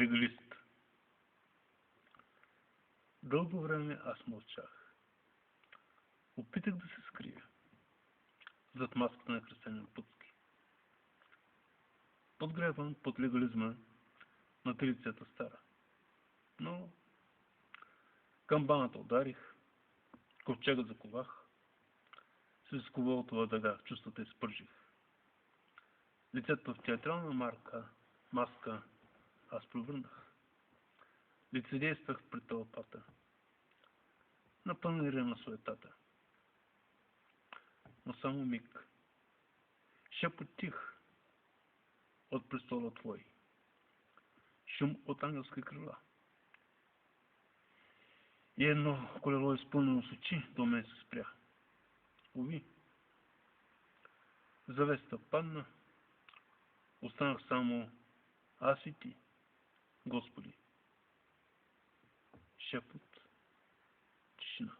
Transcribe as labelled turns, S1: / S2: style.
S1: легалист. Дълго време аз мълчах. Опитах да се скрия зад маската на Християн Пътски. Подгребвам под легализма на традицията стара. Но камбаната ударих, ковчега заковах, се изкувалото въдъга, чувствата изпържих. Лицето в театрална маска аз превърнах. Лицедействах пред тълпата, на панаира на суетата. Но само миг. Шепот тих от престола твой. Шум от ангелски крила. И едно колело изпълнено с очи до мен се спря. Уви. Завеста падна. Останах само аз и ти, Господи. Шепот, тишина.